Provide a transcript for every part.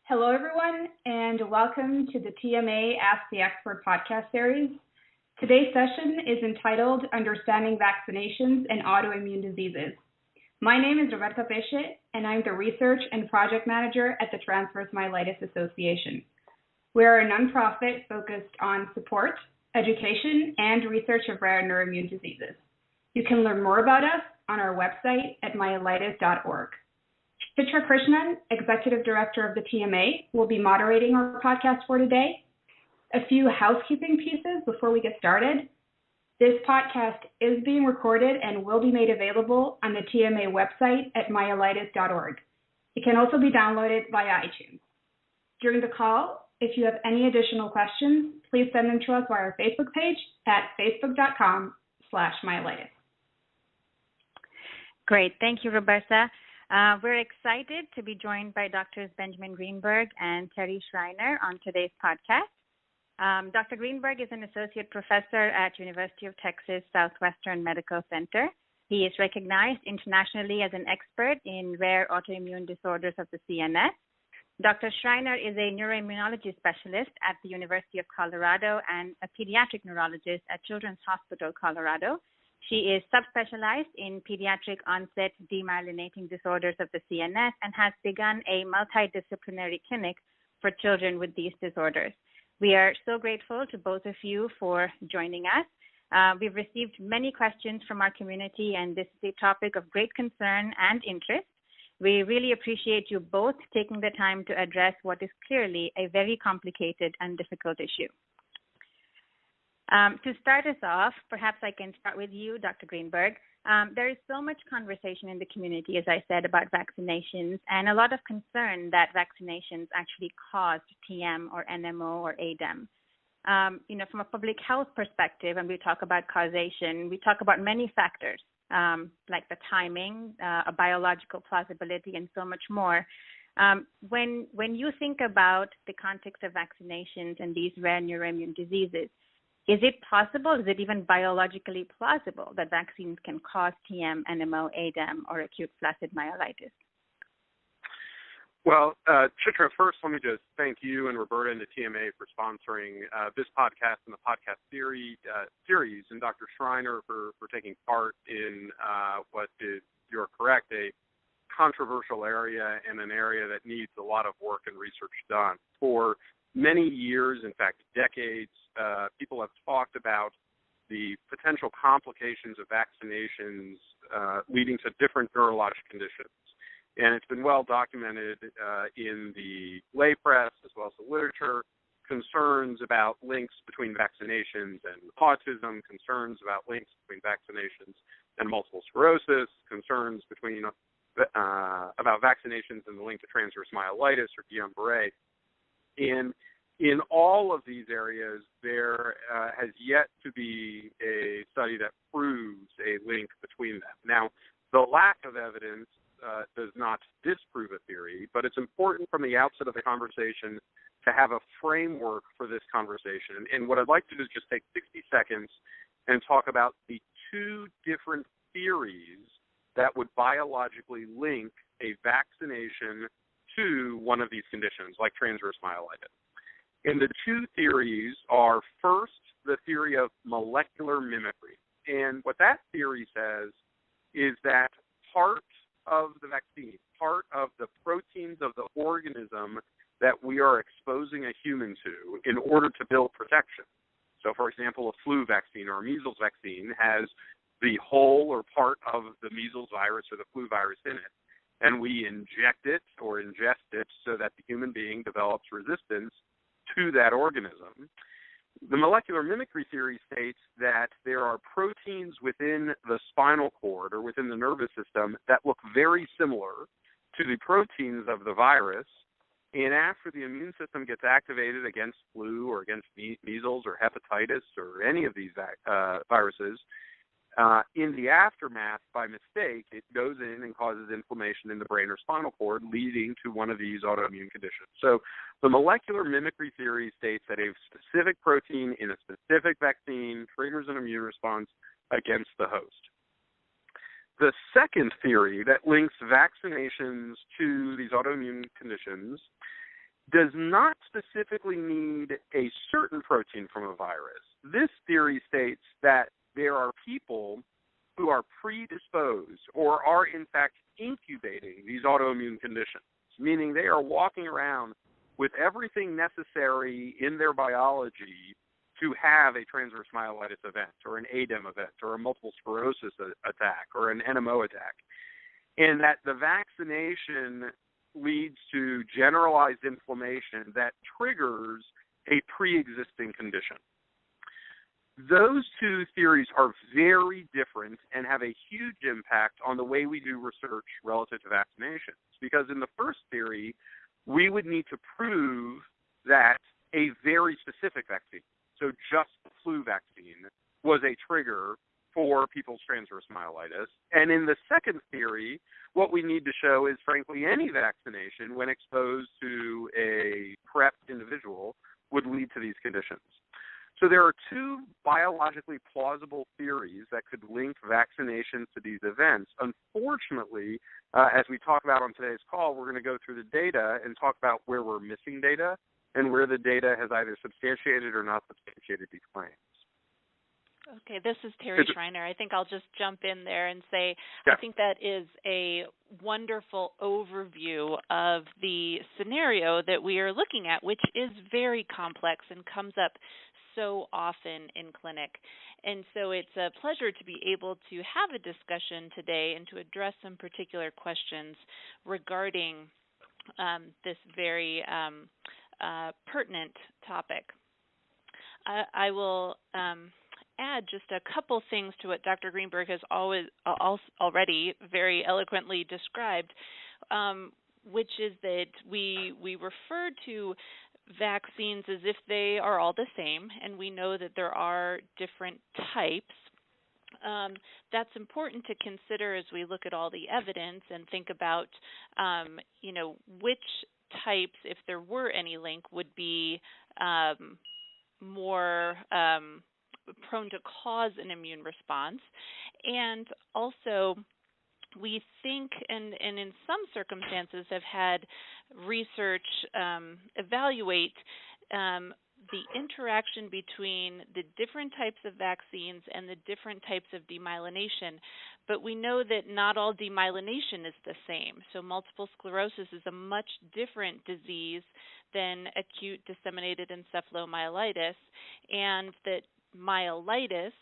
Hello, everyone, and welcome to the TMA Ask the Expert podcast series. Today's session is entitled Understanding Vaccinations and Autoimmune Diseases. My name is Roberta Pesce, and I'm the Research and Project Manager at the Transversemyelitis Association. We are a nonprofit focused on support, education, and research of rare neuroimmune diseases. You can learn more about us on our website at myelitis.org. Chitra Krishnan, Executive Director of the TMA, will be moderating our podcast for today. A few housekeeping pieces before we get started. This podcast is being recorded and will be made available on the TMA website at myelitis.org. It can also be downloaded via iTunes. During the call, if you have any additional questions, please send them to us via our Facebook page at facebook.com/myelitis. Great. Thank you, Roberta. We're excited to be joined by Drs. Benjamin Greenberg and Terry Schreiner on today's podcast. Dr. Greenberg is an associate professor at University of Texas Southwestern Medical Center. He is recognized internationally as an expert in rare autoimmune disorders of the CNS. Dr. Schreiner is a neuroimmunology specialist at the University of Colorado and a pediatric neurologist at Children's Hospital, Colorado. She is subspecialized in pediatric onset demyelinating disorders of the CNS and has begun a multidisciplinary clinic for children with these disorders. We are so grateful to both of you for joining us. We've received many questions from our community, and this is a topic of great concern and interest. We really appreciate you both taking the time to address what is clearly a very complicated and difficult issue. To start us off, perhaps I can start with you, Dr. Greenberg. There is so much conversation in the community, as I said, about vaccinations, and a lot of concern that vaccinations actually caused TM or NMO or ADEM. From a public health perspective, and we talk about causation, we talk about many factors, like the timing, a biological plausibility, and so much more. When you think about the context of vaccinations and these rare neuroimmune diseases, is it possible, is it even biologically plausible that vaccines can cause TM, NMO, ADEM, or acute flaccid myelitis? Well, Chitra, first let me just thank you and Roberta and the TMA for sponsoring this podcast and the podcast series, and Dr. Schreiner for taking part in what is, you're correct, a controversial area and an area that needs a lot of work and research done. For many years, in fact, decades, people have talked about the potential complications of vaccinations leading to different neurologic conditions. And it's been well documented in the lay press as well as the literature, concerns about links between vaccinations and autism, concerns about links between vaccinations and multiple sclerosis, concerns between about vaccinations and the link to transverse myelitis or Guillain-Barré. And in all of these areas, there has yet to be a study that proves a link between them. Now, the lack of evidence does not disprove a theory, but it's important from the outset of the conversation to have a framework for this conversation. And what I'd like to do is just take 60 seconds and talk about the two different theories that would biologically link a vaccination to one of these conditions, like transverse myelitis. And the two theories are, first, the theory of molecular mimicry. And what that theory says is that part of the vaccine, part of the proteins of the organism that we are exposing a human to in order to build protection. So, for example, a flu vaccine or a measles vaccine has the whole or part of the measles virus or the flu virus in it, and we inject it or ingest it so that the human being develops resistance to that organism. The molecular mimicry theory states that there are proteins within the spinal cord or within the nervous system that look very similar to the proteins of the virus, and after the immune system gets activated against flu or against measles or hepatitis or any of these viruses, in the aftermath, by mistake, it goes in and causes inflammation in the brain or spinal cord, leading to one of these autoimmune conditions. So the molecular mimicry theory states that a specific protein in a specific vaccine triggers an immune response against the host. The second theory that links vaccinations to these autoimmune conditions does not specifically need a certain protein from a virus. This theory states that there are people who are predisposed or are in fact incubating these autoimmune conditions, meaning they are walking around with everything necessary in their biology to have a transverse myelitis event or an ADEM event or a multiple sclerosis attack or an NMO attack, and that the vaccination leads to generalized inflammation that triggers a pre-existing condition. Those two theories are very different and have a huge impact on the way we do research relative to vaccinations. Because in the first theory, we would need to prove that a very specific vaccine, so just the flu vaccine, was a trigger for people's transverse myelitis. And in the second theory, what we need to show is, frankly, any vaccination, when exposed to a prepped individual, would lead to these conditions. So there are two biologically plausible theories that could link vaccinations to these events. Unfortunately, as we talk about on today's call, we're going to go through the data and talk about where we're missing data and where the data has either substantiated or not substantiated these claims. Okay, this is Terry Schreiner. I think I'll just jump in there and say I think that is a wonderful overview of the scenario that we are looking at, which is very complex and comes up so often in clinic. And so it's a pleasure to be able to have a discussion today and to address some particular questions regarding this very pertinent topic. I will add just a couple things to what Dr. Greenberg has already very eloquently described, which is that we refer to vaccines as if they are all the same, and we know that there are different types. That's important to consider as we look at all the evidence and think about, which types, if there were any link, would be more prone to cause an immune response. And also, we think, and in some circumstances have had research evaluate the interaction between the different types of vaccines and the different types of demyelination. But we know that not all demyelination is the same. So multiple sclerosis is a much different disease than acute disseminated encephalomyelitis, and that myelitis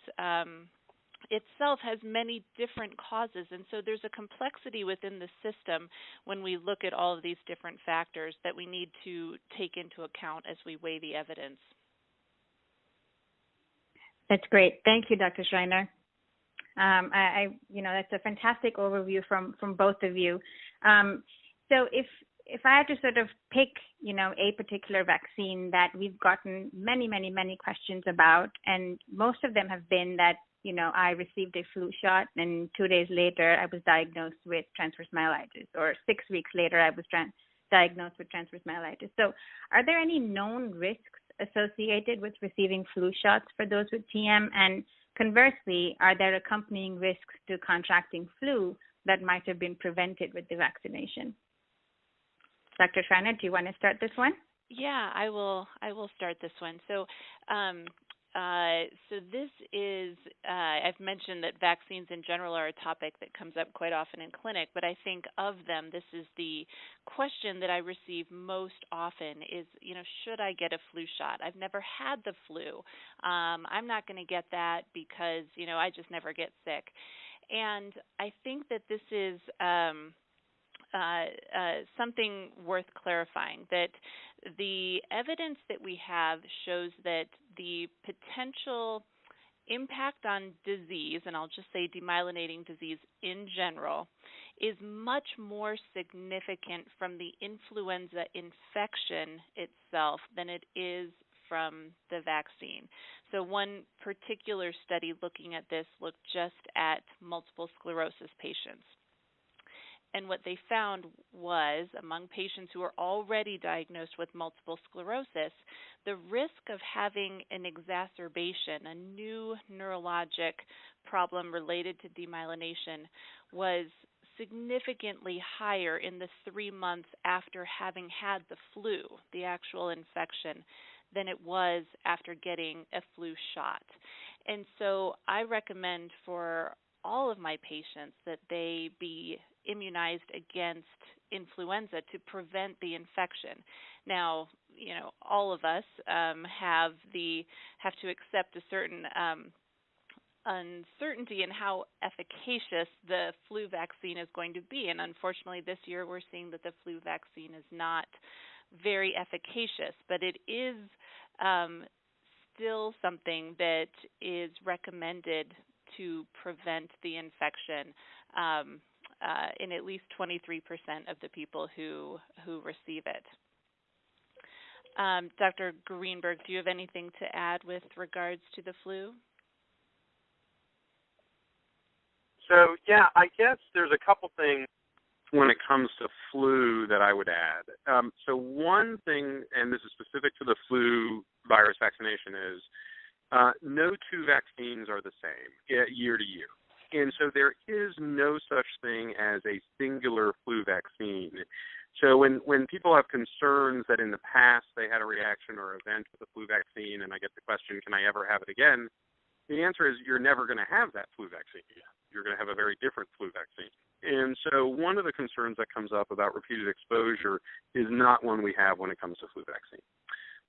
itself has many different causes, and so there's a complexity within the system when we look at all of these different factors that we need to take into account as we weigh the evidence. That's great. Thank you, Dr. Schreiner. That's a fantastic overview from both of you. So if I had to sort of pick, a particular vaccine that we've gotten many, many, many questions about, and most of them have been that, I received a flu shot and 2 days later I was diagnosed with transverse myelitis, or 6 weeks later I was diagnosed with transverse myelitis. So are there any known risks associated with receiving flu shots for those with TM? And conversely, are there accompanying risks to contracting flu that might have been prevented with the vaccination? Dr. Schreiner, do you want to start this one? Yeah, I will start this one. So this is, I've mentioned that vaccines in general are a topic that comes up quite often in clinic, but I think of them, this is the question that I receive most often is, should I get a flu shot? I've never had the flu. I'm not going to get that because, I just never get sick. And I think that this is something worth clarifying, that the evidence that we have shows that the potential impact on disease, and I'll just say demyelinating disease in general, is much more significant from the influenza infection itself than it is from the vaccine. So one particular study looking at this looked just at multiple sclerosis patients. And what they found was, among patients who are already diagnosed with multiple sclerosis, the risk of having an exacerbation, a new neurologic problem related to demyelination, was significantly higher in the 3 months after having had the flu, the actual infection, than it was after getting a flu shot. And so I recommend for all of my patients that they be immunized against influenza to prevent the infection. Now, all of us have to accept a certain uncertainty in how efficacious the flu vaccine is going to be. And unfortunately, this year we're seeing that the flu vaccine is not very efficacious, but it is still something that is recommended to prevent the infection in at least 23% of the people who receive it. Dr. Greenberg, do you have anything to add with regards to the flu? So, yeah, I guess there's a couple things when it comes to flu that I would add. So one thing, and this is specific to the flu virus vaccination, is no two vaccines are the same year to year. And so there is no such thing as a singular flu vaccine. So when people have concerns that in the past they had a reaction or event with the flu vaccine, and I get the question, can I ever have it again? The answer is you're never going to have that flu vaccine. You're going to have a very different flu vaccine. And so one of the concerns that comes up about repeated exposure is not one we have when it comes to flu vaccine.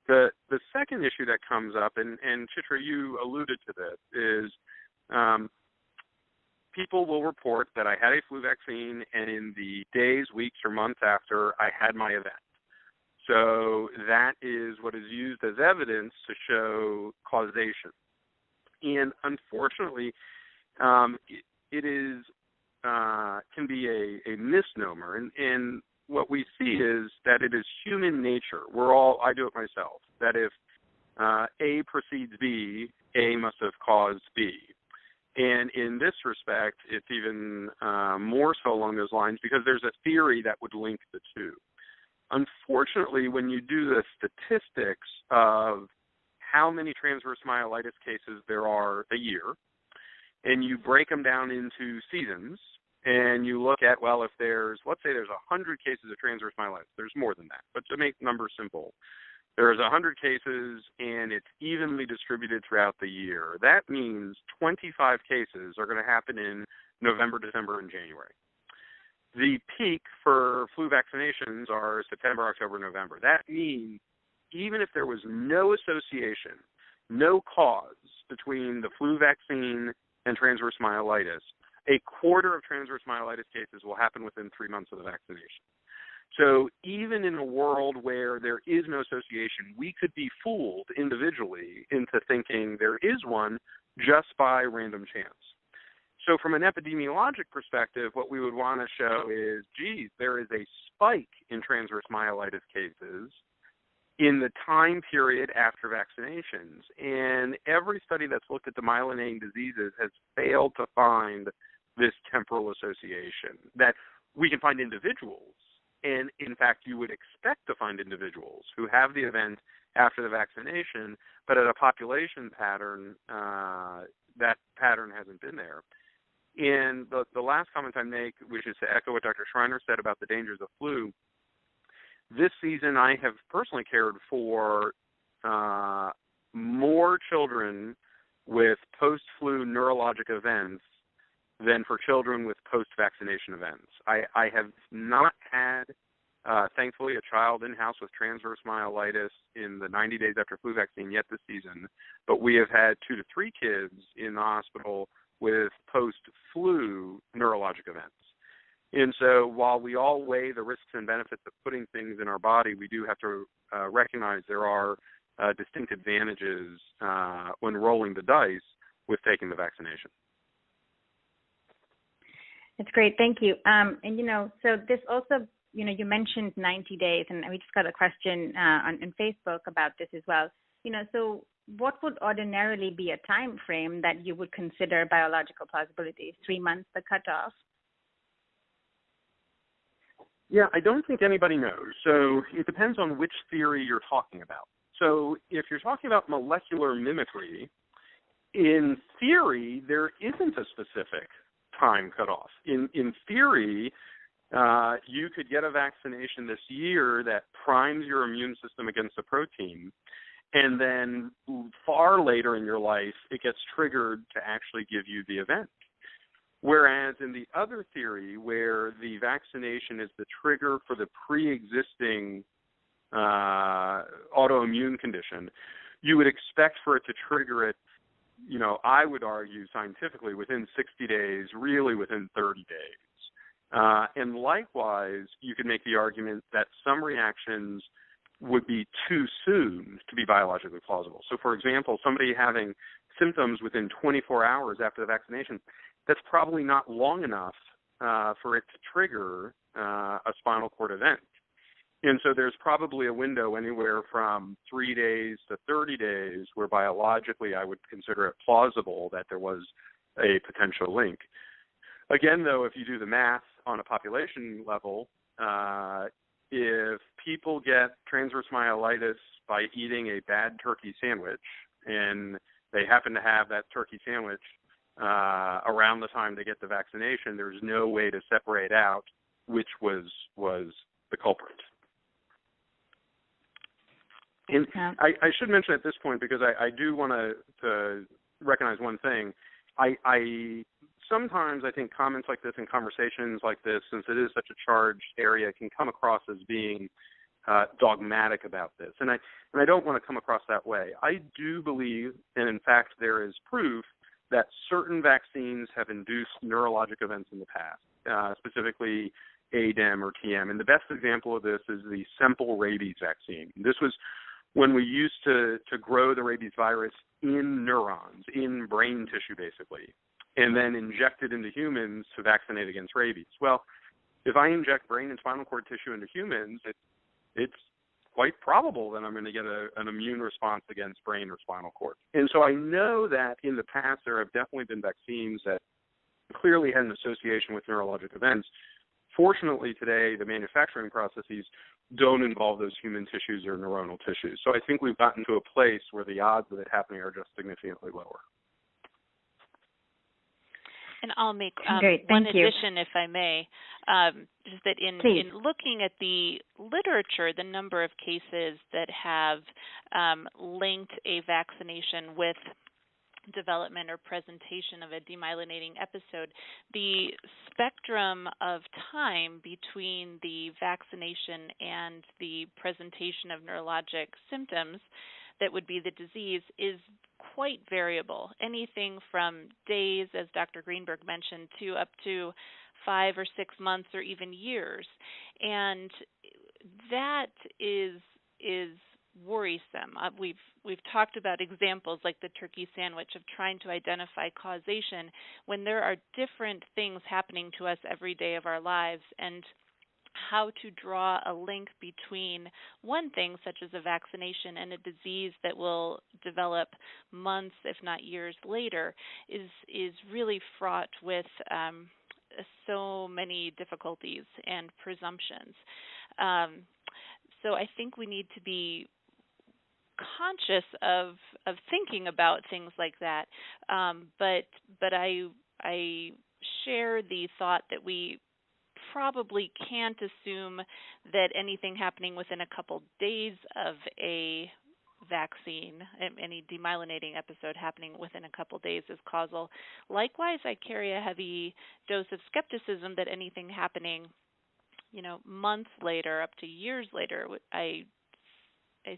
The second issue that comes up, and Chitra, you alluded to this, is people will report that I had a flu vaccine and in the days, weeks, or months after, I had my event. So that is what is used as evidence to show causation. And unfortunately, it is can be a misnomer. And what we see is that it is human nature. I do it myself, that if A precedes B, A must have caused B. And in this respect, it's even more so along those lines because there's a theory that would link the two. Unfortunately, when you do the statistics of how many transverse myelitis cases there are a year, and you break them down into seasons, and you look at, well, if let's say there's 100 cases of transverse myelitis, there's more than that, but to make numbers simple, there's 100 cases, and it's evenly distributed throughout the year. That means 25 cases are going to happen in November, December, and January. The peak for flu vaccinations are September, October, November. That means even if there was no association, no cause between the flu vaccine and transverse myelitis, a quarter of transverse myelitis cases will happen within 3 months of the vaccination. So even in a world where there is no association, we could be fooled individually into thinking there is one just by random chance. So from an epidemiologic perspective, what we would want to show is, geez, there is a spike in transverse myelitis cases in the time period after vaccinations. And every study that's looked at the myelinating diseases has failed to find this temporal association. That we can find individuals, and in fact you would expect to find individuals who have the event after the vaccination, but at a population pattern, that pattern hasn't been there. And the last comment I make, which is to echo what Dr. Schreiner said about the dangers of flu, this season I have personally cared for more children with post-flu neurologic events than for children with post-vaccination events. I have not had, thankfully, a child in-house with transverse myelitis in the 90 days after flu vaccine yet this season, but we have had 2 to 3 kids in the hospital with post-flu neurologic events. And so while we all weigh the risks and benefits of putting things in our body, we do have to recognize there are distinct advantages when rolling the dice with taking the vaccination. That's great. Thank you. And, so this also, you mentioned 90 days, and we just got a question on Facebook about this as well. So what would ordinarily be a time frame that you would consider biological plausibility? 3 months, the cutoff? Yeah, I don't think anybody knows. So it depends on which theory you're talking about. So if you're talking about molecular mimicry, in theory, there isn't a specific time cutoff. In theory, you could get a vaccination this year that primes your immune system against a protein, and then far later in your life, it gets triggered to actually give you the event. Whereas in the other theory, where the vaccination is the trigger for the pre-existing autoimmune condition, you would expect for it to trigger it, I would argue scientifically within 60 days, really within 30 days. And likewise, you could make the argument that some reactions would be too soon to be biologically plausible. So, for example, somebody having symptoms within 24 hours after the vaccination, that's probably not long enough for it to trigger a spinal cord event. And so there's probably a window anywhere from 3 days to 30 days where biologically I would consider it plausible that there was a potential link. Again, though, if you do the math on a population level, if people get transverse myelitis by eating a bad turkey sandwich and they happen to have that turkey sandwich around the time they get the vaccination, there's no way to separate out which was the culprit. And I should mention at this point, because I do want to recognize one thing. I sometimes I think comments like this and conversations like this, since it is such a charged area, can come across as being dogmatic about this. And I don't want to come across that way. I do believe, and in fact there is proof, that certain vaccines have induced neurologic events in the past, specifically ADEM or TM. And the best example of this is the simple rabies vaccine. This was when we used to grow the rabies virus in neurons, in brain tissue basically, and then inject it into humans to vaccinate against rabies. Well, if I inject brain and spinal cord tissue into humans, it's quite probable that I'm going to get an immune response against brain or spinal cord. And so I know that in the past there have definitely been vaccines that clearly had an association with neurologic events. Fortunately, today, the manufacturing processes don't involve those human tissues or neuronal tissues. So I think we've gotten to a place where the odds of it happening are just significantly lower. And I'll make one addition, if I may, just that in looking at the literature, the number of cases that have linked a vaccination with development or presentation of a demyelinating episode, the spectrum of time between the vaccination and the presentation of neurologic symptoms that would be the disease is quite variable. Anything from days, as Dr. Greenberg mentioned, to up to 5 or 6 months or even years. And that is worrisome. We've talked about examples like the turkey sandwich of trying to identify causation when there are different things happening to us every day of our lives, and how to draw a link between one thing such as a vaccination and a disease that will develop months, if not years later, is really fraught with so many difficulties and presumptions. So I think we need to be conscious of thinking about things like that. But I share the thought that we probably can't assume that anything happening within a couple days of a vaccine, any demyelinating episode happening within a couple days, is causal. Likewise, I carry a heavy dose of skepticism that anything happening, months later, up to years later, I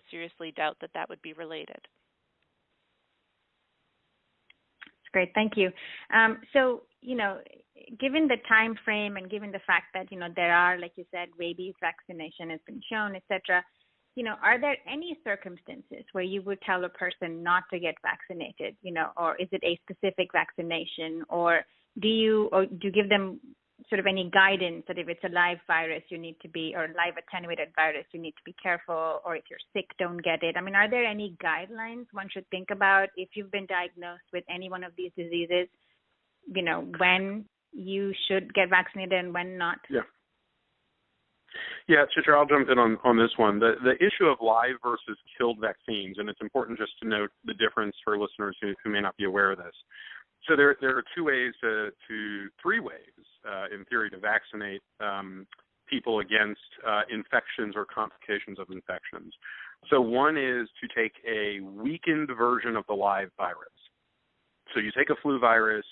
seriously doubt that would be related. That's great. Thank you. So, given the time frame and given the fact that, there are, like you said, rabies vaccination has been shown, et cetera, are there any circumstances where you would tell a person not to get vaccinated, or is it a specific vaccination, or do you give them sort of any guidance that if it's a live virus you need to be, or live attenuated virus you need to be careful, or if you're sick don't get it? I mean, are there any guidelines one should think about if you've been diagnosed with any one of these diseases, when you should get vaccinated and when not? Yeah, Chitra, I'll jump in on this one. The issue of live versus killed vaccines, and it's important just to note the difference for listeners who may not be aware of this. So there are three ways, in theory, to vaccinate people against infections or complications of infections. So one is to take a weakened version of the live virus. So you take a flu virus,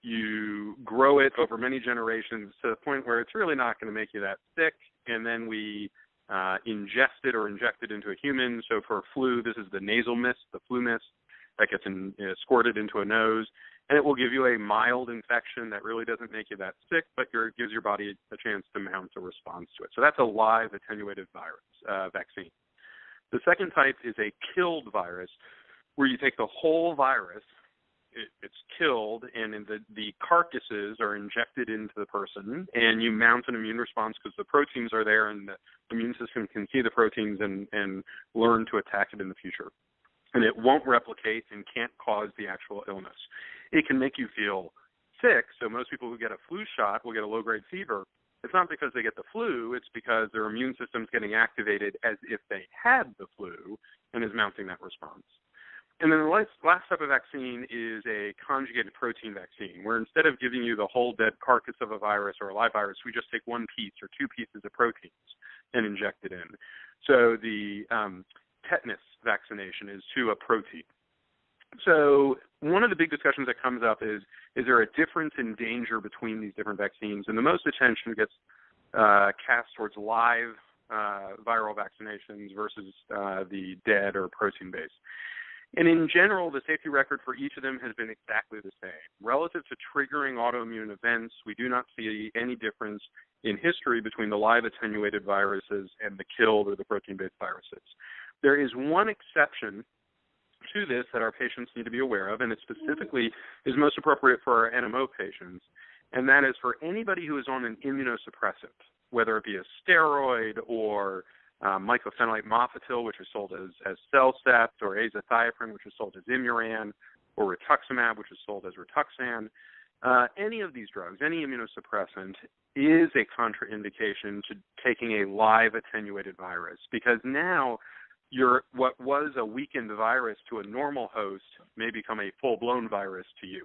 you grow it over many generations to the point where it's really not going to make you that sick, and then we ingest it or inject it into a human. So for flu, this is the nasal mist, the flu mist that gets squirted into a nose, and it will give you a mild infection that really doesn't make you that sick, but gives your body a chance to mount a response to it. So that's a live attenuated virus vaccine. The second type is a killed virus, where you take the whole virus, it's killed, and the carcasses are injected into the person, and you mount an immune response because the proteins are there, and the immune system can see the proteins and learn to attack it in the future. And it won't replicate and can't cause the actual illness. It can make you feel sick, so most people who get a flu shot will get a low-grade fever. It's not because they get the flu, it's because their immune system's getting activated as if they had the flu and is mounting that response. And then the last type of vaccine is a conjugated protein vaccine, where instead of giving you the whole dead carcass of a virus or a live virus, we just take one piece or two pieces of proteins and inject it in. So the tetanus vaccination is to a protein. So one of the big discussions that comes up is there a difference in danger between these different vaccines? And the most attention gets cast towards live viral vaccinations versus the dead or protein-based. And in general, the safety record for each of them has been exactly the same. Relative to triggering autoimmune events, we do not see any difference in history between the live attenuated viruses and the killed or the protein-based viruses. There is one exception to this that our patients need to be aware of, and it specifically is most appropriate for our NMO patients, and that is for anybody who is on an immunosuppressant, whether it be a steroid or mycophenolate mofetil, which is sold as Cellcept, or azathioprine, which is sold as Imuran, or rituximab, which is sold as Rituxan. Any of these drugs, any immunosuppressant, is a contraindication to taking a live attenuated virus, because now what was a weakened virus to a normal host may become a full-blown virus to you.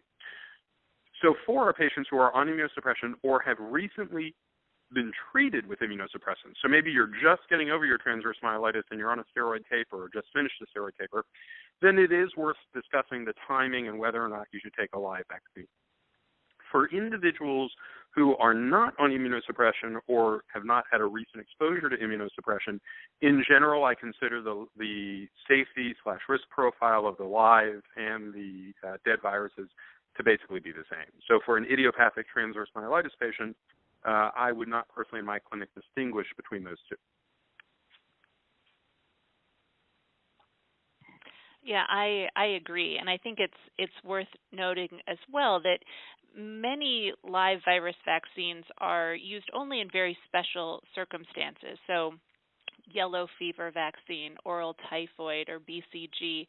So for our patients who are on immunosuppression or have recently been treated with immunosuppressants, so maybe you're just getting over your transverse myelitis and you're on a steroid taper or just finished a steroid taper, then it is worth discussing the timing and whether or not you should take a live vaccine. For individuals who are not on immunosuppression or have not had a recent exposure to immunosuppression, in general, I consider the safety/risk profile of the live and the dead viruses to basically be the same. So for an idiopathic transverse myelitis patient, I would not personally in my clinic distinguish between those two. Yeah, I agree, and I think it's worth noting as well that many live virus vaccines are used only in very special circumstances. So yellow fever vaccine, oral typhoid, or BCG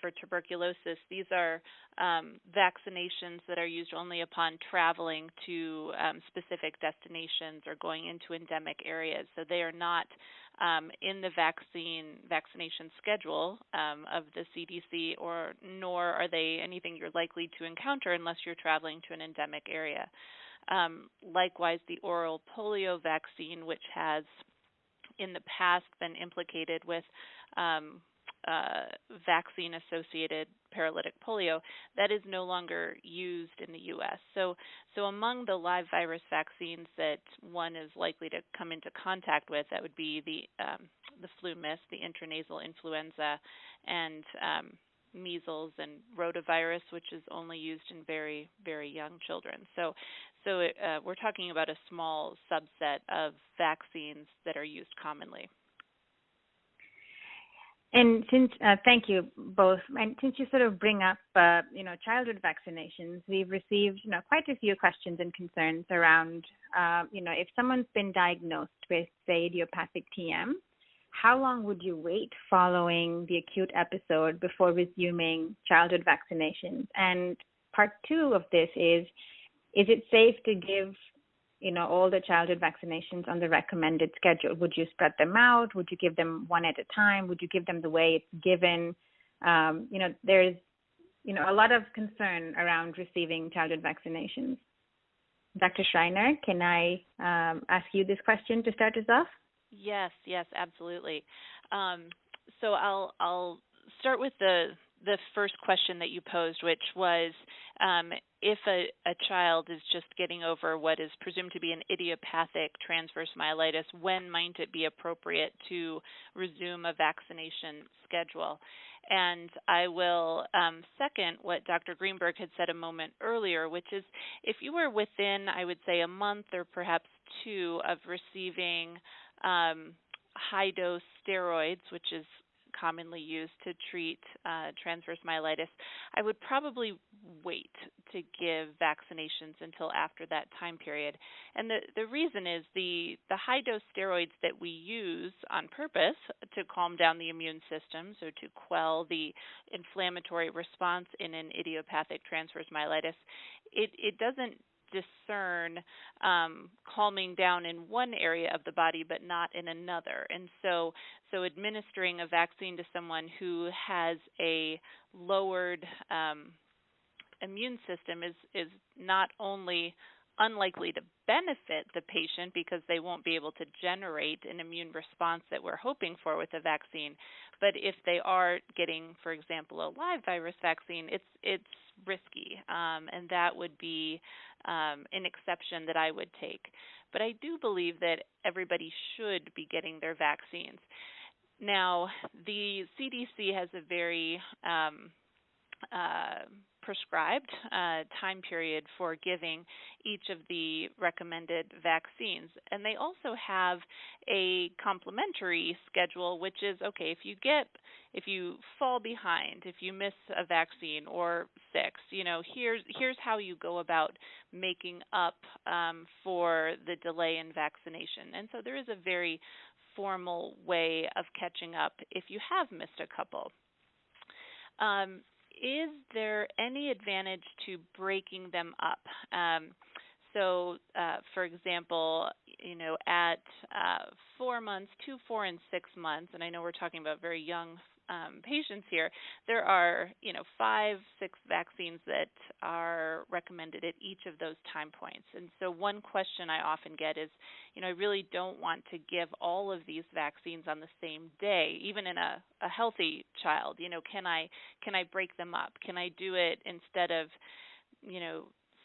for tuberculosis. These are vaccinations that are used only upon traveling to specific destinations or going into endemic areas. So they are not in the vaccination schedule of the CDC, nor are they anything you're likely to encounter unless you're traveling to an endemic area. Likewise, the oral polio vaccine, which has in the past been implicated with vaccine-associated paralytic polio, that is no longer used in the U.S. So among the live virus vaccines that one is likely to come into contact with, that would be the flu mist, the intranasal influenza, and measles and rotavirus, which is only used in very, very young children. So we're talking about a small subset of vaccines that are used commonly. And since, thank you both, and since you sort of bring up, childhood vaccinations, we've received, quite a few questions and concerns around, if someone's been diagnosed with, say, idiopathic TM, how long would you wait following the acute episode before resuming childhood vaccinations? And part two of this is it safe to give, all the childhood vaccinations on the recommended schedule? Would you spread them out? Would you give them one at a time? Would you give them the way it's given? There's a lot of concern around receiving childhood vaccinations. Dr. Schreiner, can I ask you this question to start us off? Yes, absolutely. So I'll start with the first question that you posed, which was if a child is just getting over what is presumed to be an idiopathic transverse myelitis, when might it be appropriate to resume a vaccination schedule? And I will second what Dr. Greenberg had said a moment earlier, which is if you were within, I would say, a month or perhaps two of receiving high-dose steroids, which is commonly used to treat transverse myelitis, I would probably wait to give vaccinations until after that time period. And the reason is the high-dose steroids that we use on purpose to calm down the immune system, so to quell the inflammatory response in an idiopathic transverse myelitis, it doesn't discern calming down in one area of the body but not in another. And so administering a vaccine to someone who has a lowered immune system is not only unlikely to benefit the patient because they won't be able to generate an immune response that we're hoping for with a vaccine, but if they are getting, for example, a live virus vaccine, it's risky, and that would be an exception that I would take. But I do believe that everybody should be getting their vaccines. Now, the CDC has a very prescribed time period for giving each of the recommended vaccines. And they also have a complementary schedule, which is, okay, if you fall behind, if you miss a vaccine or sick, here's how you go about making up for the delay in vaccination. And so there is a very formal way of catching up if you have missed a couple. Is there any advantage to breaking them up? For example, at 4 months, 2, 4, and 6 months, and I know we're talking about very young patients here, there are, 5, 6 vaccines that are recommended at each of those time points. And so one question I often get is, I really don't want to give all of these vaccines on the same day, even in a healthy child. Can I break them up? Can I do it instead of,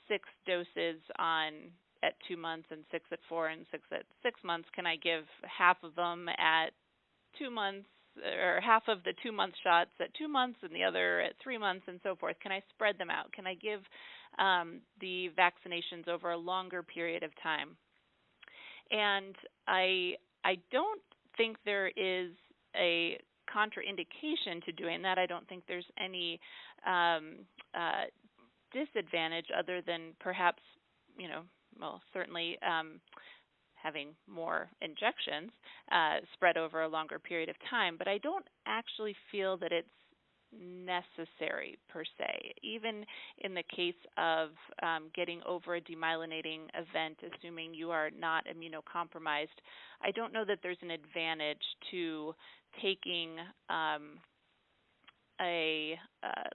6 doses at 2 months and 6 at 4 and 6 at 6 months? Can I give half of them at 2 months, or half of the 2-month shots at 2 months and the other at 3 months and so forth? Can I spread them out? Can I give the vaccinations over a longer period of time? And I don't think there is a contraindication to doing that. I don't think there's any disadvantage other than perhaps, certainly having more injections spread over a longer period of time, but I don't actually feel that it's necessary per se. Even in the case of getting over a demyelinating event, assuming you are not immunocompromised, I don't know that there's an advantage to taking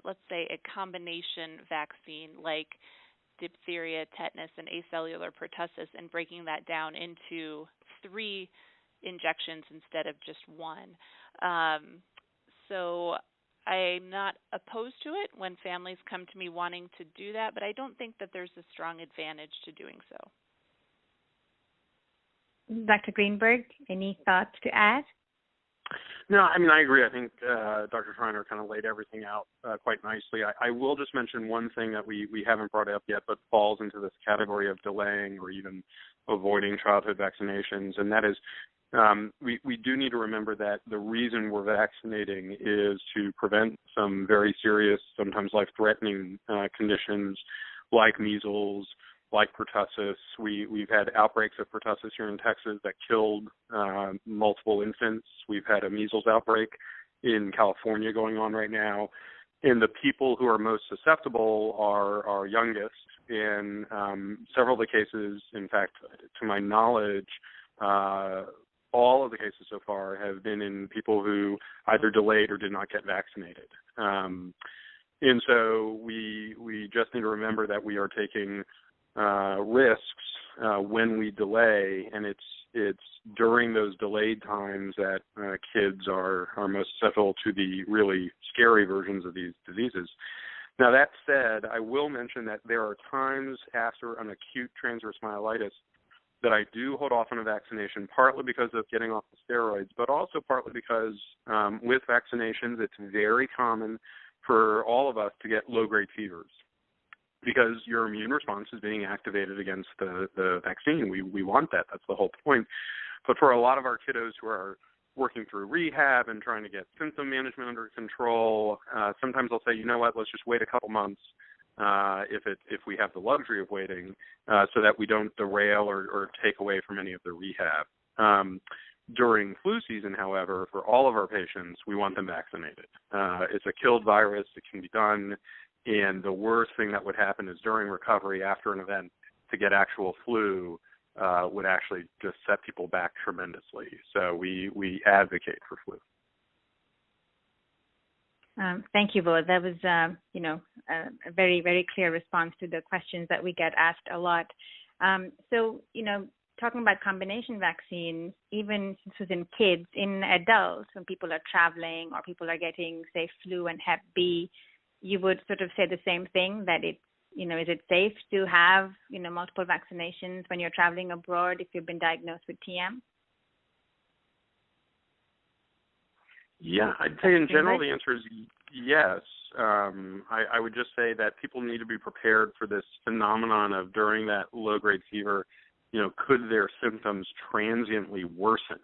let's say a combination vaccine like diphtheria, tetanus, and acellular pertussis, and breaking that down into 3 injections instead of just 1. So I'm not opposed to it when families come to me wanting to do that, but I don't think that there's a strong advantage to doing so. Dr. Greenberg, any thoughts to add? No, I agree. I think Dr. Schreiner kind of laid everything out quite nicely. I will just mention one thing that we haven't brought up yet, but falls into this category of delaying or even avoiding childhood vaccinations, and that is we do need to remember that the reason we're vaccinating is to prevent some very serious, sometimes life-threatening conditions like measles, like pertussis. We've had outbreaks of pertussis here in Texas that killed multiple infants. We've had a measles outbreak in California going on right now. And the people who are most susceptible are our youngest. In several of the cases, in fact, to my knowledge, all of the cases so far have been in people who either delayed or did not get vaccinated. And so we just need to remember that we are taking risks when we delay, and it's during those delayed times that kids are most susceptible to the really scary versions of these diseases. Now, that said, I will mention that there are times after an acute transverse myelitis that I do hold off on a vaccination, partly because of getting off the steroids, but also partly because with vaccinations, it's very common for all of us to get low-grade fevers because your immune response is being activated against the vaccine. We want that. That's the whole point. But for a lot of our kiddos who are working through rehab and trying to get symptom management under control, sometimes I'll say, you know what, let's just wait a couple months if we have the luxury of waiting, so that we don't derail or take away from any of the rehab. During flu season, however, for all of our patients, we want them vaccinated. It's a killed virus. It can be done. And the worst thing that would happen is during recovery after an event to get actual flu would actually just set people back tremendously. So we advocate for flu. Thank you both. That was, a very, very clear response to the questions that we get asked a lot. So, talking about combination vaccines, even since it was in kids, in adults, when people are traveling or people are getting, say, flu and Hep B, you would sort of say the same thing, that it's, is it safe to have, multiple vaccinations when you're traveling abroad if you've been diagnosed with TM? Yeah, I'd say in general the answer is yes. I would just say that people need to be prepared for this phenomenon of during that low-grade fever, could their symptoms transiently worsen?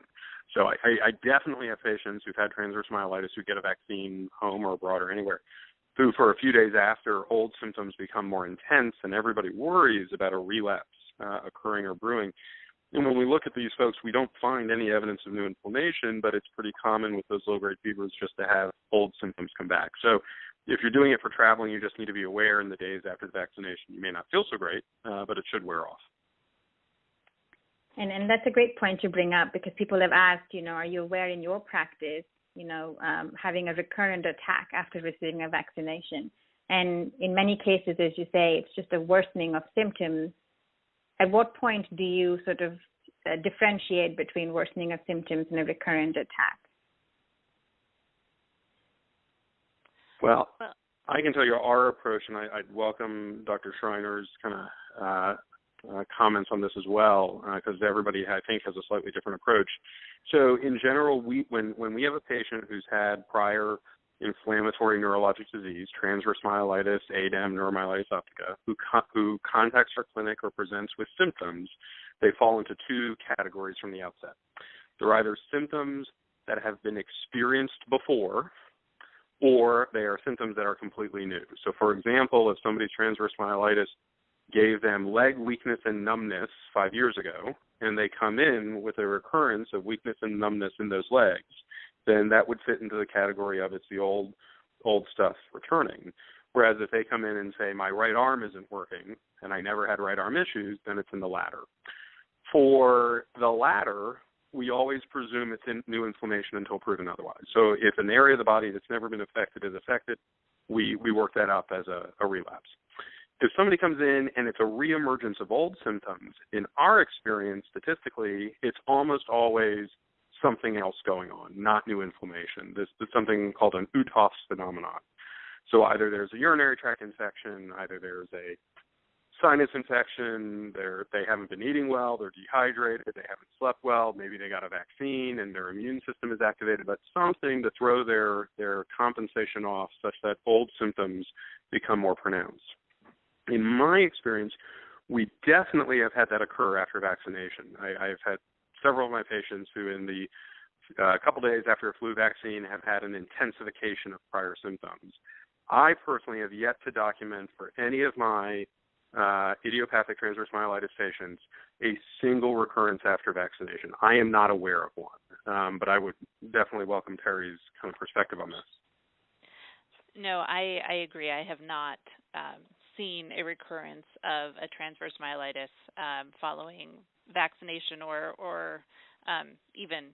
So I definitely have patients who've had transverse myelitis who get a vaccine home or abroad or anywhere, who for a few days after old symptoms become more intense and everybody worries about a relapse occurring or brewing. And when we look at these folks, we don't find any evidence of new inflammation, but it's pretty common with those low-grade fevers just to have old symptoms come back. So if you're doing it for traveling, you just need to be aware in the days after the vaccination. You may not feel so great, but it should wear off. And that's a great point to bring up, because people have asked, are you aware in your practice, having a recurrent attack after receiving a vaccination? And in many cases, as you say, it's just a worsening of symptoms. At what point do you sort of differentiate between worsening of symptoms and a recurrent attack? Well, I can tell you our approach, and I'd welcome Dr. Schreiner's kind of comments on this as well, because everybody, I think, has a slightly different approach. So in general, when we have a patient who's had prior inflammatory neurologic disease, transverse myelitis, ADEM, neuromyelitis optica, who contacts our clinic or presents with symptoms, they fall into two categories from the outset. They're either symptoms that have been experienced before, or they are symptoms that are completely new. So, for example, if somebody's transverse myelitis gave them leg weakness and numbness 5 years ago, and they come in with a recurrence of weakness and numbness in those legs, then that would fit into the category of it's the old stuff returning. Whereas if they come in and say, my right arm isn't working, and I never had right arm issues, then it's in the latter. For the latter, we always presume it's in new inflammation until proven otherwise. So if an area of the body that's never been affected is affected, we work that up as a relapse. If somebody comes in and it's a reemergence of old symptoms, in our experience, statistically, it's almost always something else going on, not new inflammation. This is something called an Uthoff's phenomenon. So either there's a urinary tract infection, either there's a sinus infection, they haven't been eating well, they're dehydrated, they haven't slept well, maybe they got a vaccine and their immune system is activated, but something to throw their compensation off such that old symptoms become more pronounced. In my experience, we definitely have had that occur after vaccination. I've had several of my patients who in the couple days after a flu vaccine have had an intensification of prior symptoms. I personally have yet to document for any of my idiopathic transverse myelitis patients a single recurrence after vaccination. I am not aware of one, but I would definitely welcome Terry's kind of perspective on this. No, I agree. I have not seen a recurrence of a transverse myelitis following vaccination or even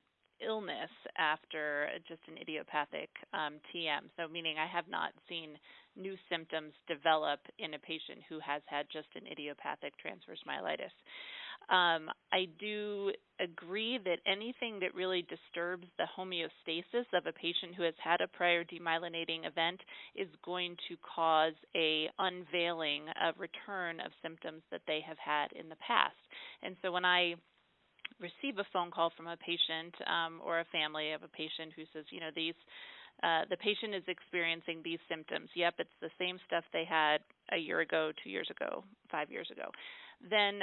illness after just an idiopathic TM. So meaning I have not seen new symptoms develop in a patient who has had just an idiopathic transverse myelitis. I do agree that anything that really disturbs the homeostasis of a patient who has had a prior demyelinating event is going to cause a unveiling of return of symptoms that they have had in the past. And so when I receive a phone call from a patient or a family of a patient who says, the patient is experiencing these symptoms. Yep, it's the same stuff they had a year ago, 2 years ago, 5 years ago. Then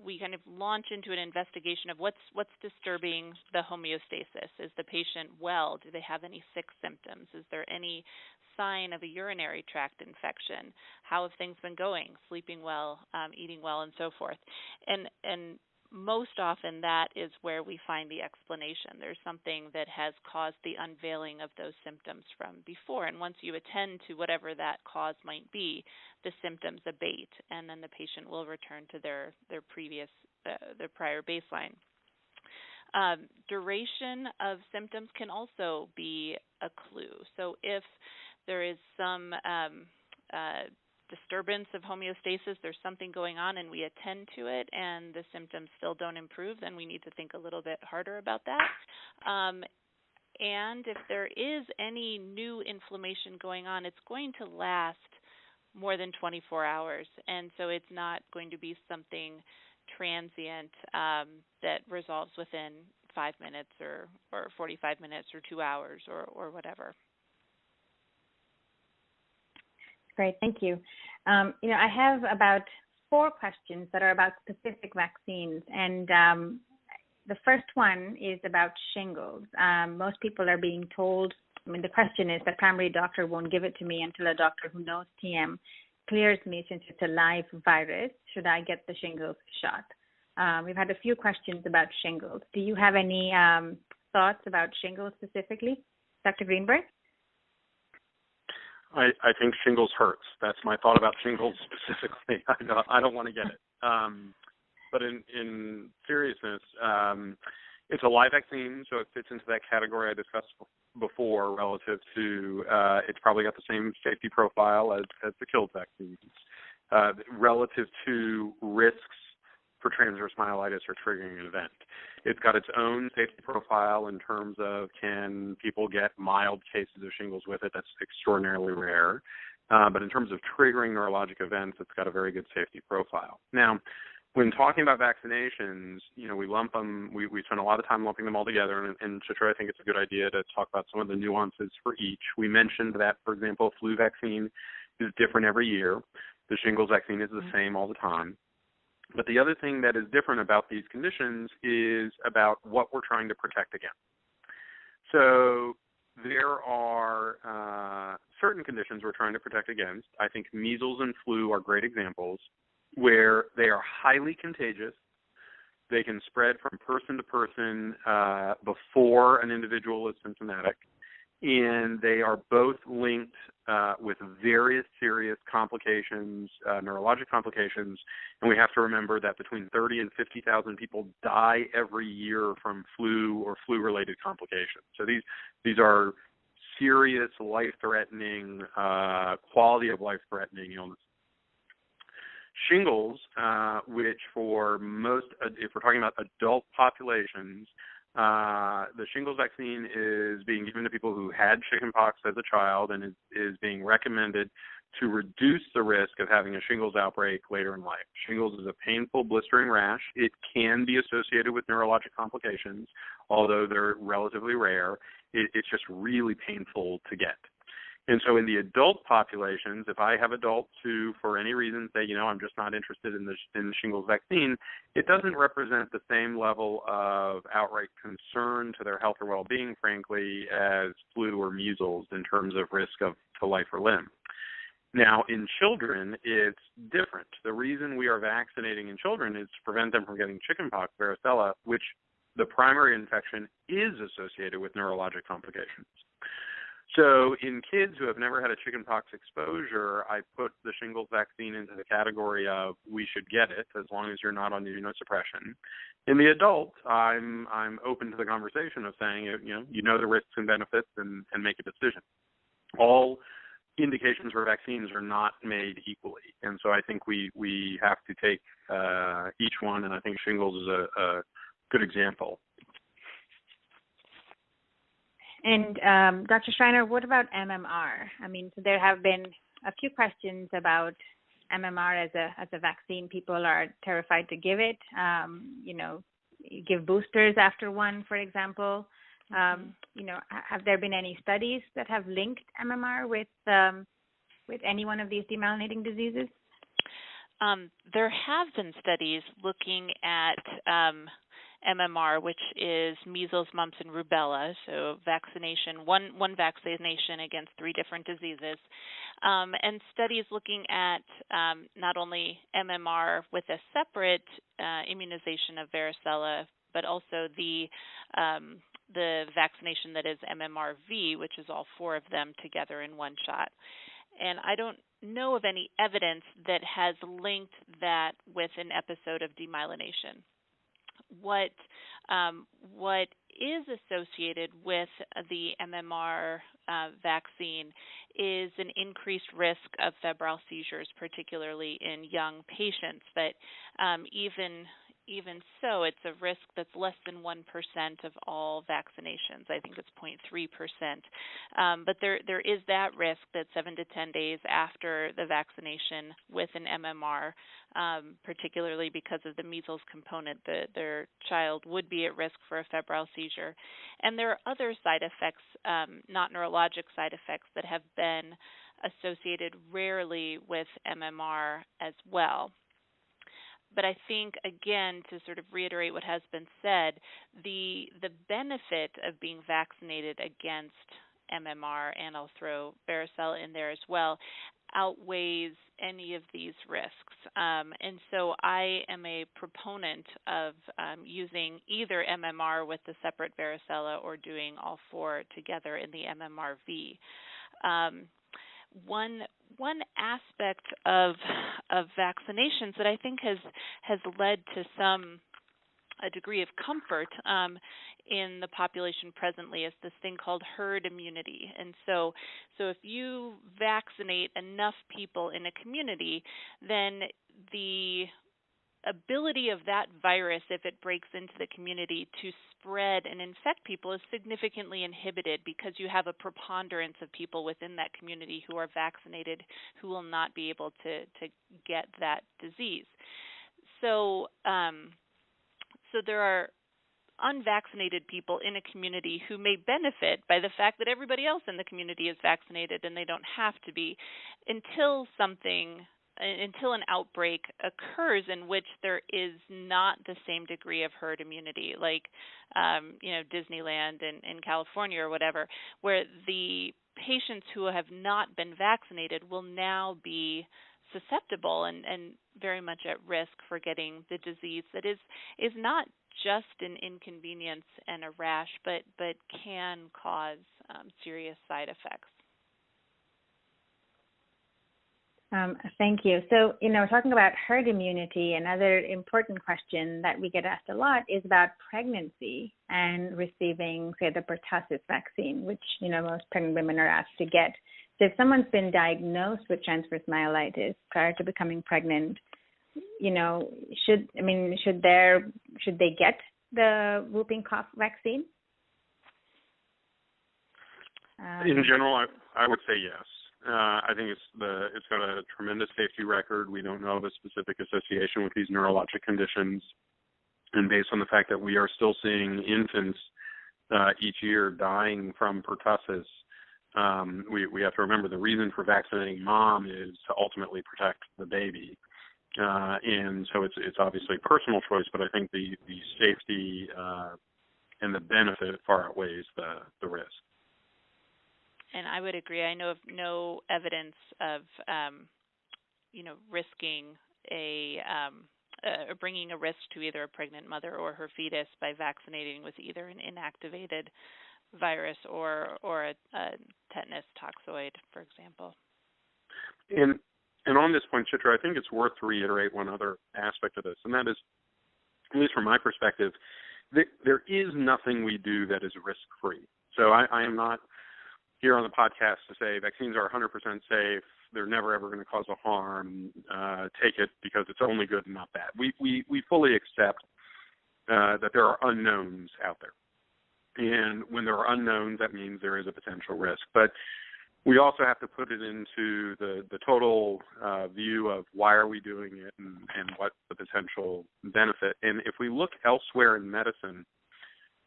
we kind of launch into an investigation of what's disturbing the homeostasis. Is the patient well? Do they have any sick symptoms? Is there any sign of a urinary tract infection? How have things been going? Sleeping well, eating well, and so forth. And most often that is where we find the explanation. There's something that has caused the unveiling of those symptoms from before. And once you attend to whatever that cause might be, the symptoms abate, and then the patient will return to their prior baseline. Duration of symptoms can also be a clue. So if there is some disturbance of homeostasis, there's something going on, and we attend to it and the symptoms still don't improve, then we need to think a little bit harder about that. And if there is any new inflammation going on, it's going to last more than 24 hours, and so it's not going to be something transient that resolves within 5 minutes or 45 minutes or 2 hours or whatever. Great, thank you. I have about 4 questions that are about specific vaccines, and the first one is about shingles. Most people are being told, the question is the primary doctor won't give it to me until a doctor who knows TM clears me since it's a live virus. Should I get the shingles shot? We've had a few questions about shingles. Do you have any thoughts about shingles specifically, Dr. Greenberg? I think shingles hurts. That's my thought about shingles specifically. I don't want to get it. But in seriousness, it's a live vaccine, so it fits into that category I discussed before relative to it's probably got the same safety profile as the killed vaccines. Relative to risks for transverse myelitis or triggering an event. It's got its own safety profile in terms of can people get mild cases of shingles with it. That's extraordinarily rare. But in terms of triggering neurologic events, it's got a very good safety profile. Now, when talking about vaccinations, we lump them, we spend a lot of time lumping them all together, and Chitra, I think it's a good idea to talk about some of the nuances for each. We mentioned that, for example, a flu vaccine is different every year. The shingles vaccine is the same all the time. But the other thing that is different about these conditions is about what we're trying to protect against. So there are certain conditions we're trying to protect against. I think measles and flu are great examples where they are highly contagious. They can spread from person to person before an individual is symptomatic, and they are both linked with various serious complications, neurologic complications, and we have to remember that between 30 and 50,000 people die every year from flu or flu-related complications. So these are serious, life-threatening, quality of life-threatening illnesses. Shingles, which for most, if we're talking about adult populations, the shingles vaccine is being given to people who had chickenpox as a child and is being recommended to reduce the risk of having a shingles outbreak later in life. Shingles is a painful, blistering rash. It can be associated with neurologic complications, although they're relatively rare. It's just really painful to get. And so in the adult populations, if I have adults who, for any reason, say, I'm just not interested in the shingles vaccine, it doesn't represent the same level of outright concern to their health or well-being, frankly, as flu or measles in terms of risk to life or limb. Now, in children, it's different. The reason we are vaccinating in children is to prevent them from getting chickenpox, varicella, which the primary infection is associated with neurologic complications. So in kids who have never had a chickenpox exposure, I put the shingles vaccine into the category of we should get it as long as you're not on immunosuppression. In the adult, I'm open to the conversation of saying, you know the risks and benefits and make a decision. All indications for vaccines are not made equally, and so I think we have to take each one, and I think shingles is a good example. And Dr. Schreiner, what about MMR? I mean, so there have been a few questions about MMR as a vaccine. People are terrified to give it. You give boosters after one, for example. Have there been any studies that have linked MMR with any one of these demyelinating diseases? There have been studies looking at MMR, which is measles, mumps, and rubella. So vaccination, one vaccination against 3 different diseases, and studies looking at not only MMR with a separate immunization of varicella, but also the vaccination that is MMRV, which is all 4 of them together in one shot. And I don't know of any evidence that has linked that with an episode of demyelination. What is associated with the MMR vaccine is an increased risk of febrile seizures, particularly in young patients. But even so, it's a risk that's less than 1% of all vaccinations. I think it's 0.3%. But there is that risk that 7 to 10 days after the vaccination with an MMR, particularly because of the measles component, their child would be at risk for a febrile seizure. And there are other side effects, not neurologic side effects, that have been associated rarely with MMR as well. But I think, again, to sort of reiterate what has been said, the benefit of being vaccinated against MMR, and I'll throw varicella in there as well, outweighs any of these risks. And so I am a proponent of using either MMR with the separate varicella or doing all 4 together in the MMRV. One aspect of vaccinations that I think has led to a degree of comfort in the population presently is this thing called herd immunity. And so if you vaccinate enough people in a community, then the ability of that virus, if it breaks into the community, to spread and infect people is significantly inhibited because you have a preponderance of people within that community who are vaccinated who will not be able to get that disease. So there are unvaccinated people in a community who may benefit by the fact that everybody else in the community is vaccinated and they don't have to be, until an outbreak occurs in which there is not the same degree of herd immunity, like Disneyland in California or whatever, where the patients who have not been vaccinated will now be susceptible and very much at risk for getting the disease that is not just an inconvenience and a rash, but can cause serious side effects. Thank you. So, talking about herd immunity, another important question that we get asked a lot is about pregnancy and receiving, say, the pertussis vaccine, which, most pregnant women are asked to get. So if someone's been diagnosed with transverse myelitis prior to becoming pregnant, should they get the whooping cough vaccine? In general, I would say yes. I think it's got a tremendous safety record. We don't know of a specific association with these neurologic conditions, and based on the fact that we are still seeing infants each year dying from pertussis, we have to remember the reason for vaccinating mom is to ultimately protect the baby, and so it's obviously a personal choice. But I think the safety and the benefit far outweighs the risk. And I would agree. I know of no evidence of, risking or bringing a risk to either a pregnant mother or her fetus by vaccinating with either an inactivated virus or a tetanus toxoid, for example. And on this point, Chitra, I think it's worth to reiterate one other aspect of this, and that is, at least from my perspective, there is nothing we do that is risk-free. So I am not here on the podcast to say vaccines are 100% safe, they're never ever going to cause a harm, take it because it's only good and not bad. We fully accept that there are unknowns out there. And when there are unknowns, that means there is a potential risk. But we also have to put it into the total view of why are we doing it and what's the potential benefit. And if we look elsewhere in medicine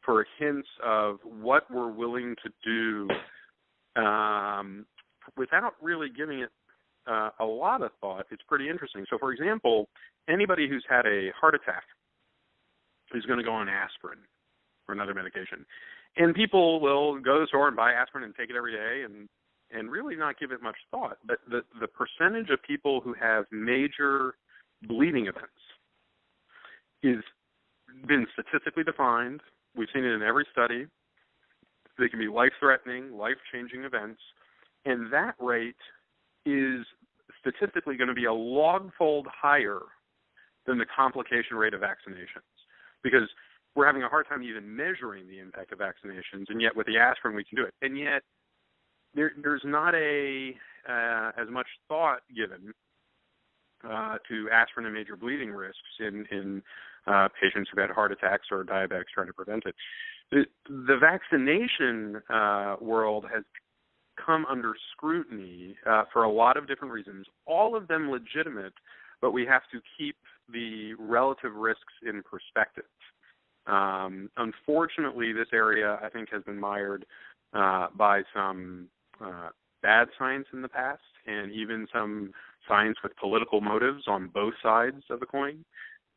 for hints of what we're willing to do without really giving it a lot of thought, it's pretty interesting. So, for example, anybody who's had a heart attack is going to go on aspirin or another medication. And people will go to the store and buy aspirin and take it every day and really not give it much thought. But the percentage of people who have major bleeding events is been statistically defined. We've seen it in every study. They can be life-threatening, life-changing events, and that rate is statistically going to be a log-fold higher than the complication rate of vaccinations, because we're having a hard time even measuring the impact of vaccinations, and yet with the aspirin we can do it. And yet there's not as much thought given to aspirin and major bleeding risks in patients who've had heart attacks or diabetics trying to prevent it. The vaccination world has come under scrutiny for a lot of different reasons, all of them legitimate, but we have to keep the relative risks in perspective. Unfortunately, this area, I think, has been mired by some bad science in the past, and even some science with political motives on both sides of the coin.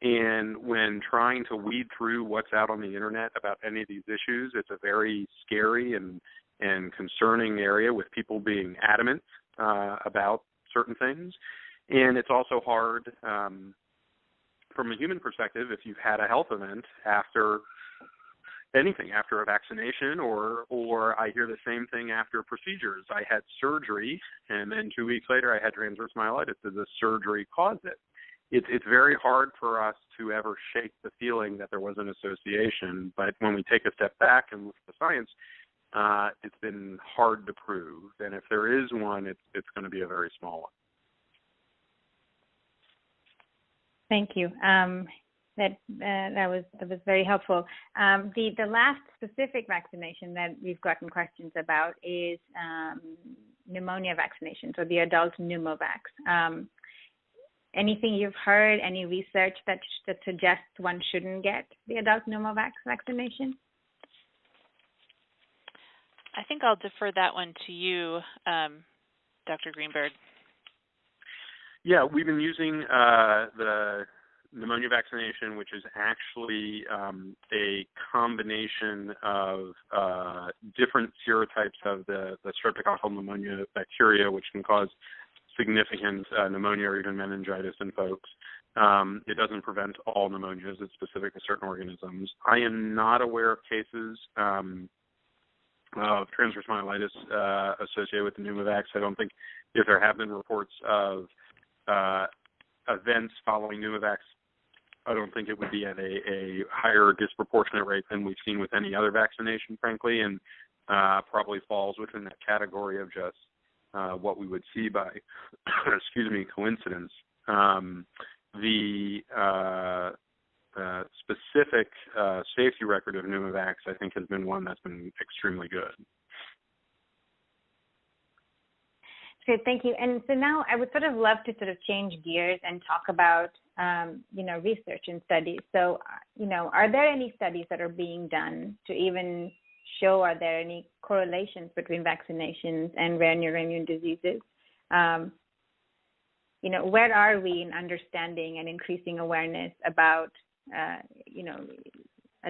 And when trying to weed through what's out on the internet about any of these issues, it's a very scary and concerning area with people being adamant about certain things. And it's also hard from a human perspective if you've had a health event after anything, after a vaccination, or I hear the same thing after procedures. I had surgery, and then 2 weeks later I had transverse myelitis. Did the surgery cause it? It's very hard for us to ever shake the feeling that there was an association, but when we take a step back and look at the science, it's been hard to prove. And if there is one, it's going to be a very small one. Thank you. That was very helpful. The last specific vaccination that we've gotten questions about is pneumonia vaccinations, or the adult pneumovax. Anything you've heard, any research that suggests one shouldn't get the adult pneumovax vaccination? I think I'll defer that one to you, Dr. Greenberg. Yeah, we've been using the pneumonia vaccination, which is actually a combination of different serotypes of the streptococcal pneumonia bacteria, which can cause significant pneumonia or even meningitis in folks. It doesn't prevent all pneumonias. It's specific to certain organisms. I am not aware of cases of transverse myelitis associated with the pneumovax. I don't think, if there have been reports of events following pneumovax, I don't think it would be at a higher disproportionate rate than we've seen with any other vaccination, frankly, and probably falls within that category of just what we would see by, coincidence. The specific safety record of pneumovax, I think, has been one that's been extremely good. Good, thank you. And so now I would sort of love to sort of change gears and talk about, research and studies. So, are there any studies that are being done to even show, are there any correlations between vaccinations and rare neuroimmune diseases? Where are we in understanding and increasing awareness about, a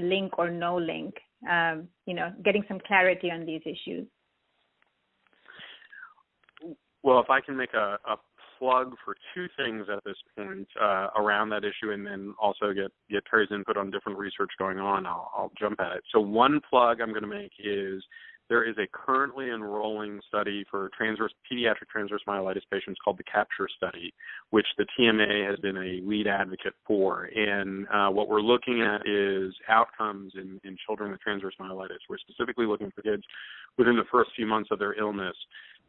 link or no link, getting some clarity on these issues? Well, if I can make a plug for two things at this point around that issue, and then also get Terry's input on different research going on. I'll jump at it. So one plug I'm going to make is there is a currently enrolling study for pediatric transverse myelitis patients called the CAPTURE study, which the TMA has been a lead advocate for. And what we're looking at is outcomes in children with transverse myelitis. We're specifically looking for kids within the first few months of their illness.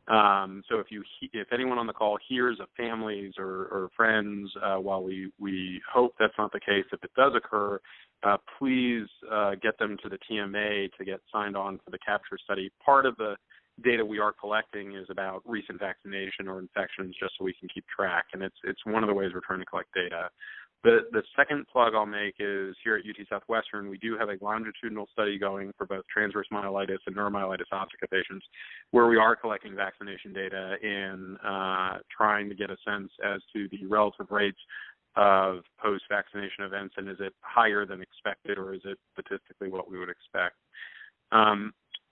So if anyone on the call hears of families or friends, while we hope that's not the case, if it does occur, please get them to the TMA to get signed on for the CAPTURE study. Part of the data we are collecting is about recent vaccination or infections, just so we can keep track, and it's one of the ways we're trying to collect data. The second plug I'll make is here at UT Southwestern, we do have a longitudinal study going for both transverse myelitis and neuromyelitis optica patients, where we are collecting vaccination data and trying to get a sense as to the relative rates of post-vaccination events, and is it higher than expected, or is it statistically what we would expect?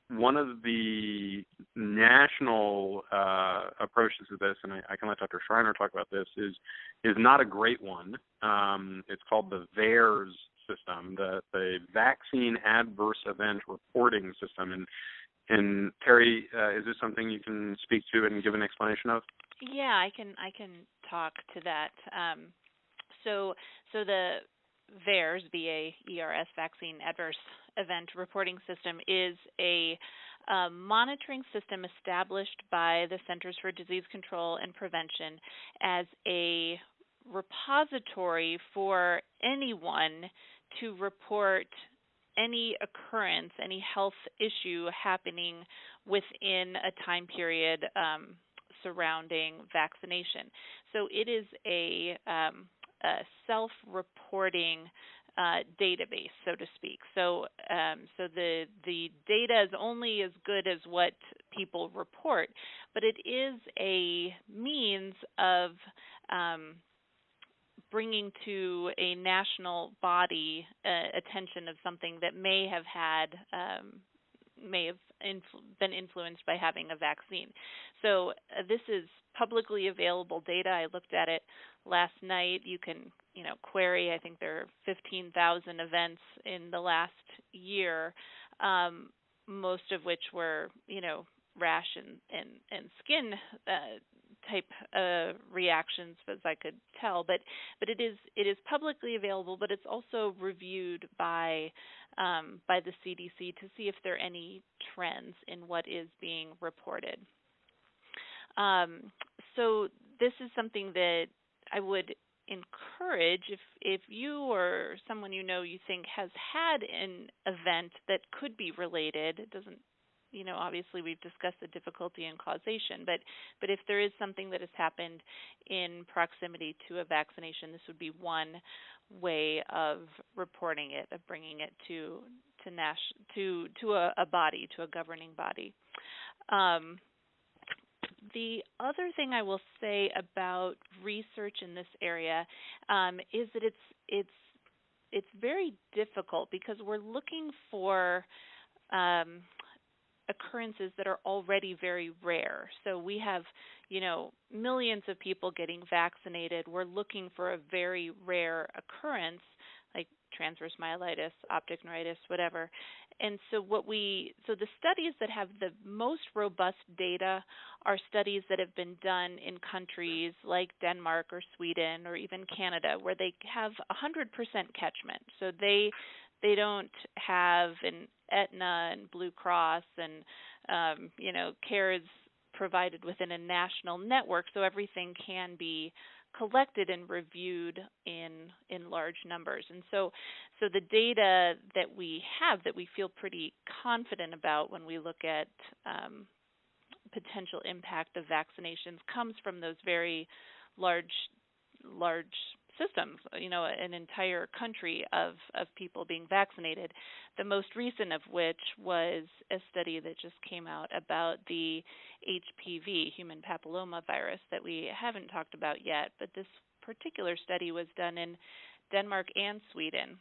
One of the national approaches to this, and I can let Dr. Schreiner talk about this, is not a great one. It's called the VAERS system, the Vaccine Adverse Event Reporting System. And Terry, is this something you can speak to and give an explanation of? Yeah, I can talk to that. So the VAERS, V-A-E-R-S, Vaccine Adverse Event Reporting System, is a monitoring system established by the Centers for Disease Control and Prevention as a repository for anyone to report any occurrence, any health issue happening within a time period surrounding vaccination. So it is a self-reporting database, so to speak. So the data is only as good as what people report, but it is a means of bringing to a national body attention of something that may have been influenced by having a vaccine. So this is publicly available data. I looked at it last night. You can, query. I think there are 15,000 events in the last year, most of which were, rash and skin type reactions, as I could tell. But it is publicly available, but it's also reviewed by the CDC to see if there are any trends in what is being reported. So this is something that I would encourage if you or someone you think has had an event that could be related. It doesn't, obviously we've discussed the difficulty in causation, but if there is something that has happened in proximity to a vaccination, this would be one way of reporting it, of bringing it to a body, to a governing body. The other thing I will say about research in this area is that it's very difficult because we're looking for occurrences that are already very rare. So we have, millions of people getting vaccinated. We're looking for a very rare occurrence like transverse myelitis, optic neuritis, whatever. And so the studies that have the most robust data are studies that have been done in countries like Denmark or Sweden or even Canada, where they have 100% catchment. So they don't have an Aetna and Blue Cross and care is provided within a national network, so everything can be collected and reviewed in large numbers. And so the data that we have, that we feel pretty confident about when we look at potential impact of vaccinations, comes from those very large systems, an entire country of people being vaccinated, the most recent of which was a study that just came out about the HPV, human papillomavirus, that we haven't talked about yet, but this particular study was done in Denmark and Sweden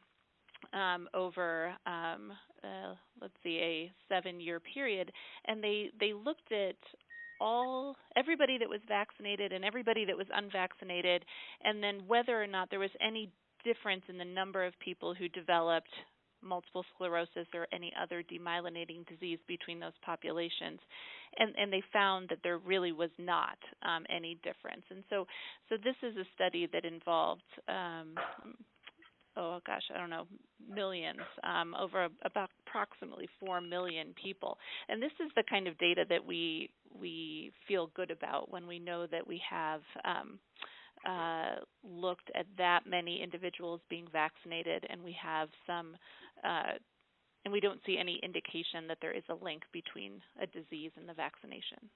over, a 7-year period, and they looked at everybody that was vaccinated and everybody that was unvaccinated, and then whether or not there was any difference in the number of people who developed multiple sclerosis or any other demyelinating disease between those populations. And they found that there really was not any difference. And so this is a study that involved, millions, over about approximately 4 million people. And this is the kind of data that we feel good about when we know that we have looked at that many individuals being vaccinated, and we have some, and we don't see any indication that there is a link between a disease and the vaccination.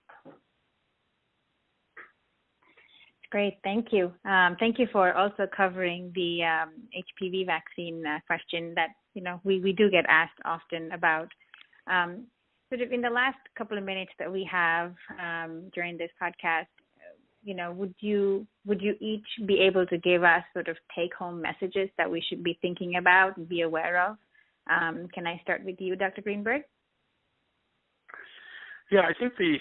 Great, thank you. Thank you for also covering the HPV vaccine question that we do get asked often about. Sort of in the last couple of minutes that we have during this podcast, would you each be able to give us sort of take-home messages that we should be thinking about and be aware of? Can I start with you, Dr. Greenberg? Yeah, I think the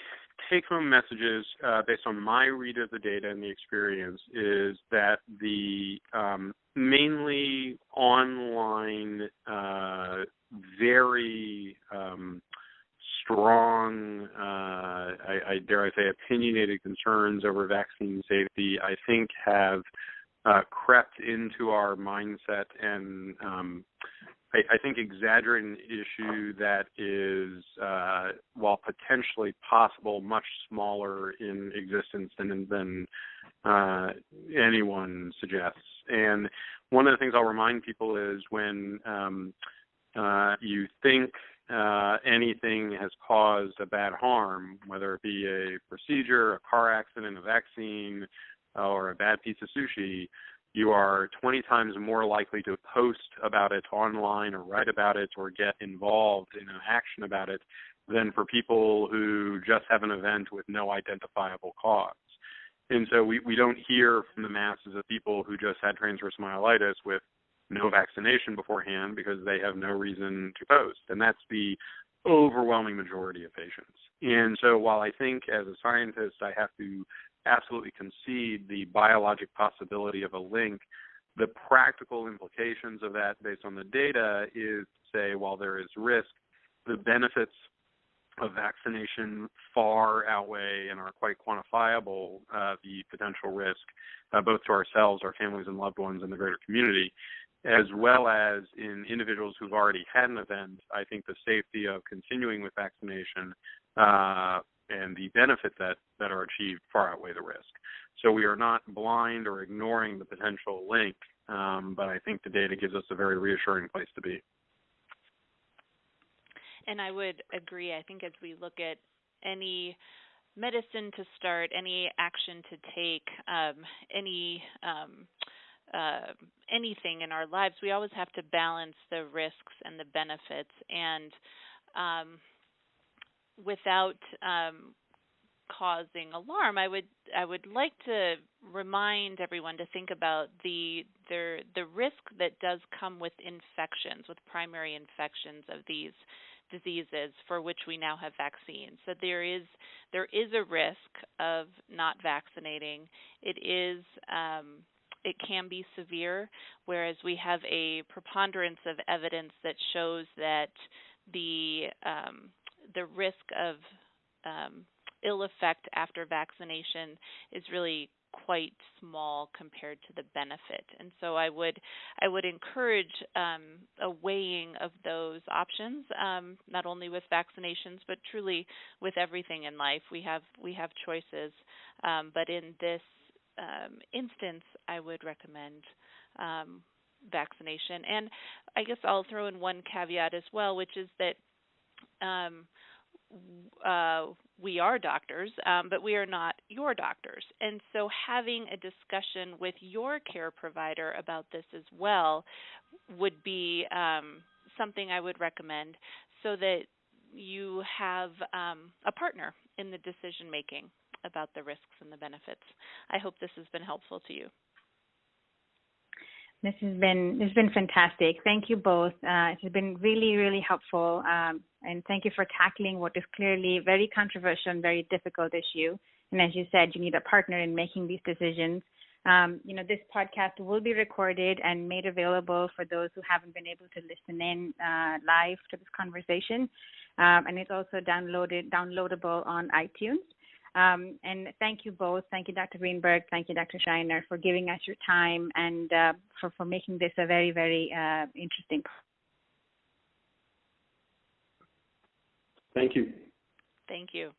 take-home messages, based on my read of the data and the experience, is that the mainly online, very strong, I dare I say, opinionated concerns over vaccine safety, I think have crept into our mindset and I think exaggerate an issue that is, while potentially possible, much smaller in existence than anyone suggests. And one of the things I'll remind people is when you think anything has caused a bad harm, whether it be a procedure, a car accident, a vaccine, or a bad piece of sushi, you are 20 times more likely to post about it online or write about it or get involved in an action about it than for people who just have an event with no identifiable cause. And so we don't hear from the masses of people who just had transverse myelitis with no vaccination beforehand because they have no reason to post. And that's the overwhelming majority of patients. And so while I think as a scientist I have to absolutely concede the biologic possibility of a link, the practical implications of that based on the data is to say while there is risk, the benefits of vaccination far outweigh and are quite quantifiable the potential risk both to ourselves, our families and loved ones, and the greater community, as well as in individuals who've already had an event. I think the safety of continuing with vaccination and the benefits that are achieved far outweigh the risk. So we are not blind or ignoring the potential link, but I think the data gives us a very reassuring place to be. And I would agree. I think as we look at any medicine to start, any action to take, anything in our lives, we always have to balance the risks and the benefits. And without causing alarm, I would like to remind everyone to think about the risk that does come with infections, with primary infections of these diseases for which we now have vaccines. So there is a risk of not vaccinating. It can be severe, whereas we have a preponderance of evidence that shows that the risk of ill effect after vaccination is really quite small compared to the benefit. And so I would encourage a weighing of those options, not only with vaccinations, but truly with everything in life. We have choices, but in this instance, I would recommend vaccination. And I guess I'll throw in one caveat as well, which is that we are doctors, but we are not your doctors. And so having a discussion with your care provider about this as well would be something I would recommend, so that you have a partner in the decision making about the risks and the benefits. I hope this has been helpful to you. This has been fantastic. Thank you both. It has been really, really helpful, and thank you for tackling what is clearly very controversial and very difficult issue. And as you said, you need a partner in making these decisions. This podcast will be recorded and made available for those who haven't been able to listen in live to this conversation, and it's also downloadable on iTunes. And thank you both. Thank you, Dr. Greenberg. Thank you, Dr. Schreiner, for giving us your time and for making this a very, very interesting. Thank you. Thank you.